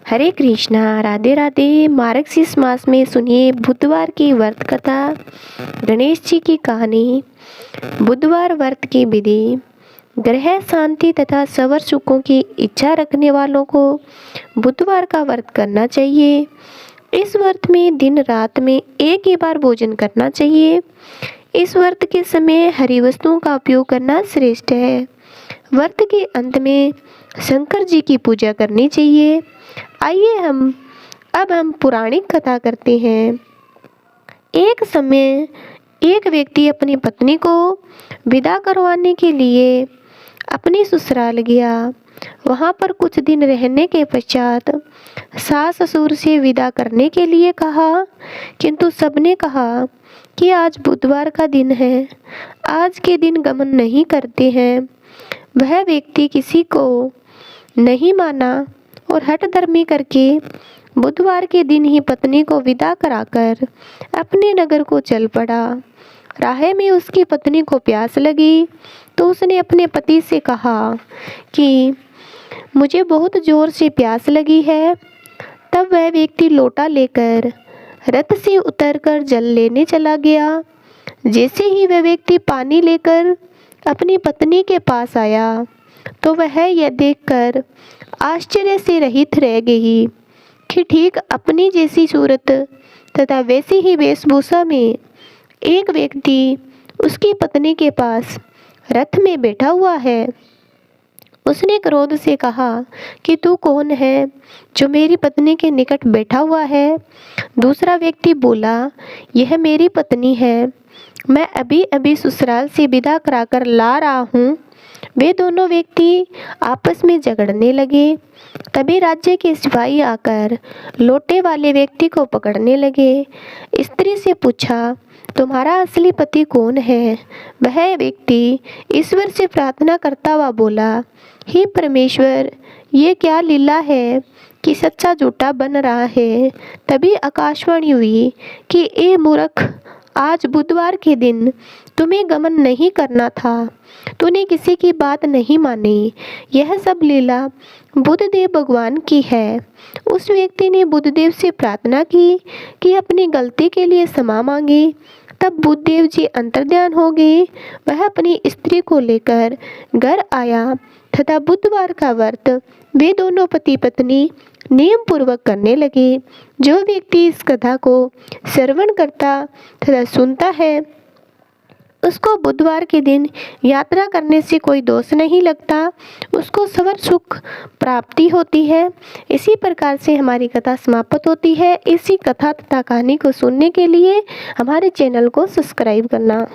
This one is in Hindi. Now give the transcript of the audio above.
हरे कृष्णा, राधे राधे। मार्गशीर्ष मास में सुनिए बुधवार की व्रत कथा। गणेश जी की कहानी। बुधवार व्रत की विधि। ग्रह शांति तथा सवर सुखों की इच्छा रखने वालों को बुधवार का व्रत करना चाहिए। इस व्रत में दिन रात में एक ही बार भोजन करना चाहिए। इस व्रत के समय हरी वस्तुओं का उपयोग करना श्रेष्ठ है। व्रत के अंत में शंकर जी की पूजा करनी चाहिए। आइए अब हम पौराणिक कथा करते हैं। एक समय एक व्यक्ति अपनी पत्नी को विदा करवाने के लिए अपनी ससुराल गया। वहाँ पर कुछ दिन रहने के पश्चात सास ससुर से विदा करने के लिए कहा, किंतु सबने कहा कि आज बुधवार का दिन है, आज के दिन गमन नहीं करते हैं। वह व्यक्ति किसी को नहीं माना और हठधर्मी करके बुधवार के दिन ही पत्नी को विदा कराकर अपने नगर को चल पड़ा। राह में उसकी पत्नी को प्यास लगी तो उसने अपने पति से कहा कि मुझे बहुत जोर से प्यास लगी है। तब वह व्यक्ति लोटा लेकर रथ से उतरकर जल लेने चला गया। जैसे ही वह व्यक्ति पानी लेकर अपनी पत्नी के पास आया तो वह यह देखकर आश्चर्य से रहित रह गई कि ठीक अपनी जैसी सूरत तथा वैसी ही वेशभूषा में एक व्यक्ति उसकी पत्नी के पास रथ में बैठा हुआ है। उसने क्रोध से कहा कि तू कौन है जो मेरी पत्नी के निकट बैठा हुआ है। दूसरा व्यक्ति बोला, यह मेरी पत्नी है, मैं अभी अभी ससुराल से विदा कराकर ला रहा हूँ। वे दोनों व्यक्ति आपस में झगड़ने लगे। तभी राज्य के सिपाही आकर लोटे वाले व्यक्ति को पकड़ने लगे। स्त्री से पूछा, तुम्हारा असली पति कौन है? वह व्यक्ति ईश्वर से प्रार्थना करता हुआ बोला, हे परमेश्वर, ये क्या लीला है कि सच्चा झूठा बन रहा है। तभी आकाशवाणी हुई कि ए मूर्ख, आज बुधवार के दिन तुम्हें गमन नहीं करना था, तूने किसी की बात नहीं मानी। यह सब लीला बुद्धदेव भगवान की है। उस व्यक्ति ने बुद्धदेव से प्रार्थना की कि अपनी गलती के लिए क्षमा मांगे। तब बुद्धदेव जी अंतर्ध्यान हो गए। वह अपनी स्त्री को लेकर घर आया तथा बुधवार का व्रत वे दोनों पति पत्नी नियम पूर्वक करने लगे। जो व्यक्ति इस कथा को श्रवण करता तथा सुनता है उसको बुधवार के दिन यात्रा करने से कोई दोष नहीं लगता, उसको सवर सुख प्राप्ति होती है। इसी प्रकार से हमारी कथा समाप्त होती है। इसी कथा तथा कहानी को सुनने के लिए हमारे चैनल को सब्सक्राइब करना।